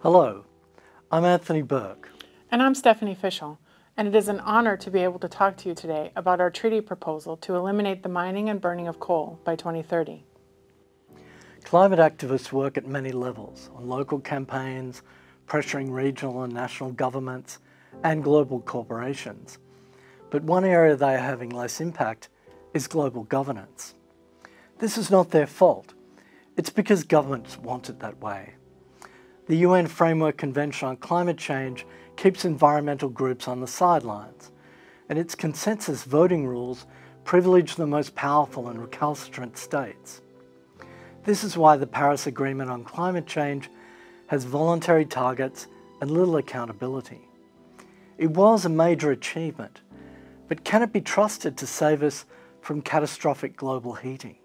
Hello, I'm Anthony Burke. And I'm Stefanie Fishel, and it is an honor to be able to talk to you today about our treaty proposal to eliminate the mining and burning of coal by 2030. Climate activists work at many levels, on local campaigns, pressuring regional and national governments, and global corporations. But one area they are having less impact is global governance. This is not their fault. It's because governments want it that way. The UN Framework Convention on Climate Change keeps environmental groups on the sidelines, and its consensus voting rules privilege the most powerful and recalcitrant states. This is why the Paris Agreement on Climate Change has voluntary targets and little accountability. It was a major achievement, but can it be trusted to save us from catastrophic global heating?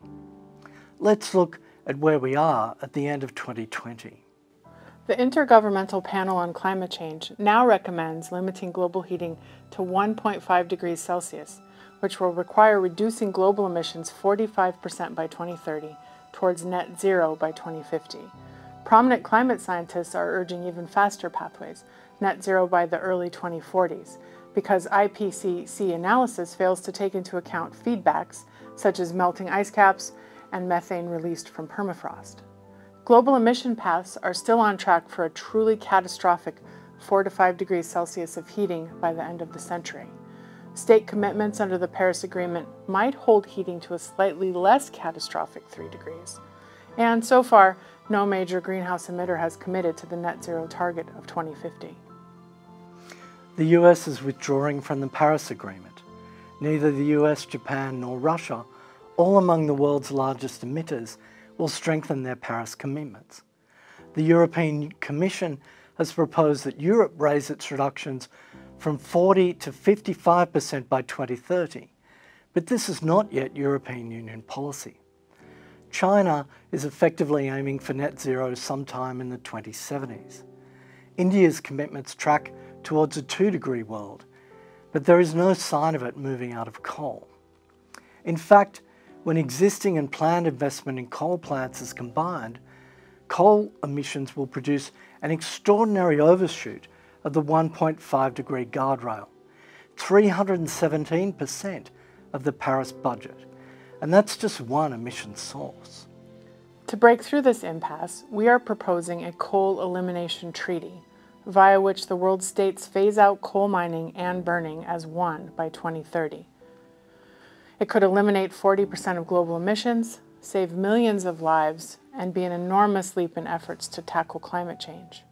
Let's look at where we are at the end of 2020. The Intergovernmental Panel on Climate Change now recommends limiting global heating to 1.5 degrees Celsius, which will require reducing global emissions 45% by 2030 towards net zero by 2050. Prominent climate scientists are urging even faster pathways, net zero by the early 2040s, because IPCC analysis fails to take into account feedbacks such as melting ice caps and methane released from permafrost. Global emission paths are still on track for a truly catastrophic 4 to 5 degrees Celsius of heating by the end of the century. State commitments under the Paris Agreement might hold heating to a slightly less catastrophic 3 degrees. And so far, no major greenhouse emitter has committed to the net zero target of 2050. The US is withdrawing from the Paris Agreement. Neither the US, Japan, nor Russia, all among the world's largest emitters, will strengthen their Paris commitments. The European Commission has proposed that Europe raise its reductions from 40 to 55% by 2030, but this is not yet European Union policy. China is effectively aiming for net zero sometime in the 2070s. India's commitments track towards a 2-degree world, but there is no sign of it moving out of coal. In fact, when existing and planned investment in coal plants is combined, coal emissions will produce an extraordinary overshoot of the 1.5 degree guardrail, 317% of the Paris budget, and that's just one emission source. To break through this impasse, we are proposing a coal elimination treaty, via which the world states phase out coal mining and burning as one by 2030. It could eliminate 40% of global emissions, save millions of lives, and be an enormous leap in efforts to tackle climate change.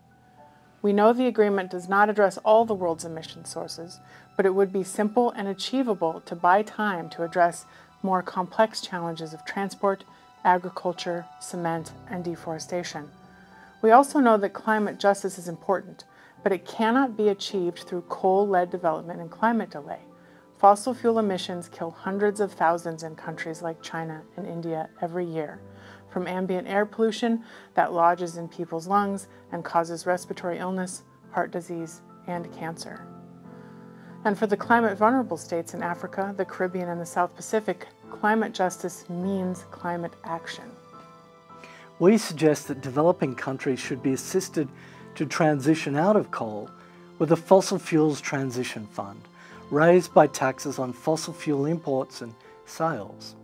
We know the agreement does not address all the world's emission sources, but it would be simple and achievable to buy time to address more complex challenges of transport, agriculture, cement, and deforestation. We also know that climate justice is important, but it cannot be achieved through coal-led development and climate delay. Fossil fuel emissions kill hundreds of thousands in countries like China and India every year, from ambient air pollution that lodges in people's lungs and causes respiratory illness, heart disease, and cancer. And for the climate vulnerable states in Africa, the Caribbean, and the South Pacific, climate justice means climate action. We suggest that developing countries should be assisted to transition out of coal with a fossil fuels transition fund, raised by taxes on fossil fuel imports and sales.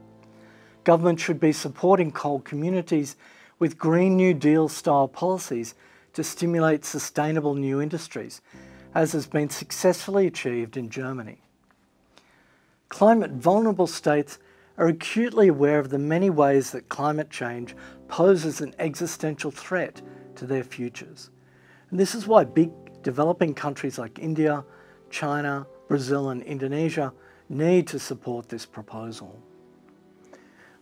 Government should be supporting coal communities with Green New Deal style policies to stimulate sustainable new industries, as has been successfully achieved in Germany. Climate vulnerable states are acutely aware of the many ways that climate change poses an existential threat to their futures. And this is why big developing countries like India, China, Brazil, and Indonesia need to support this proposal.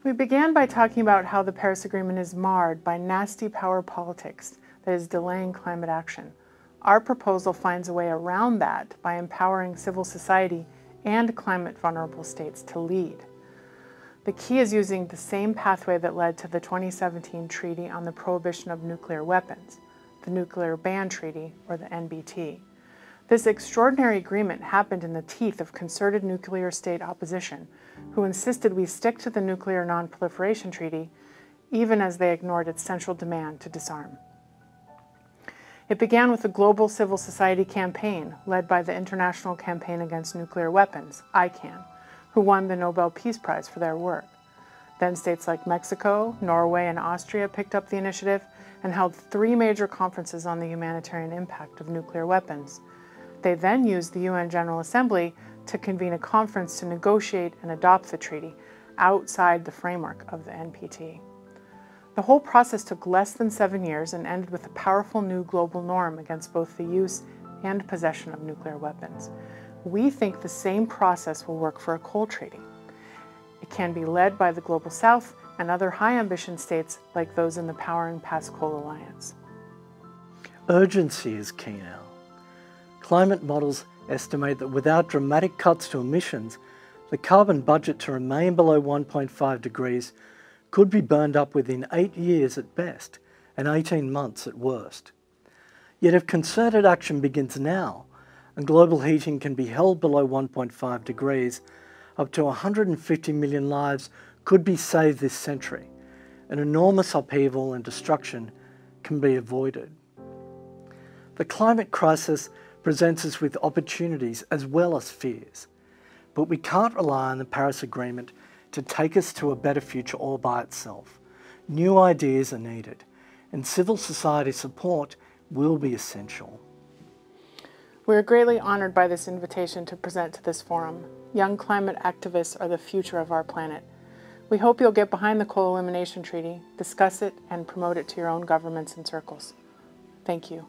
We began by talking about how the Paris Agreement is marred by nasty power politics that is delaying climate action. Our proposal finds a way around that by empowering civil society and climate vulnerable states to lead. The key is using the same pathway that led to the 2017 Treaty on the Prohibition of Nuclear Weapons, the Nuclear Ban Treaty, or the NBT. This extraordinary agreement happened in the teeth of concerted nuclear state opposition, who insisted we stick to the Nuclear Non-Proliferation Treaty, even as they ignored its central demand to disarm. It began with a global civil society campaign led by the International Campaign Against Nuclear Weapons, ICAN, who won the Nobel Peace Prize for their work. Then states like Mexico, Norway, and Austria picked up the initiative and held 3 major conferences on the humanitarian impact of nuclear weapons. They then used the UN General Assembly to convene a conference to negotiate and adopt the treaty outside the framework of the NPT. The whole process took less than 7 years and ended with a powerful new global norm against both the use and possession of nuclear weapons. We think the same process will work for a coal treaty. It can be led by the Global South and other high-ambition states like those in the Powering Past Coal Alliance. Urgency is key now. Climate models estimate that without dramatic cuts to emissions, the carbon budget to remain below 1.5 degrees could be burned up within 8 years at best and 18 months at worst. Yet if concerted action begins now and global heating can be held below 1.5 degrees, up to 150 million lives could be saved this century. An enormous upheaval and destruction can be avoided. The climate crisis presents us with opportunities as well as fears, but we can't rely on the Paris Agreement to take us to a better future all by itself. New ideas are needed, and civil society support will be essential. We are greatly honored by this invitation to present to this forum. Young climate activists are the future of our planet. We hope you'll get behind the Coal Elimination Treaty, discuss it, and promote it to your own governments and circles. Thank you.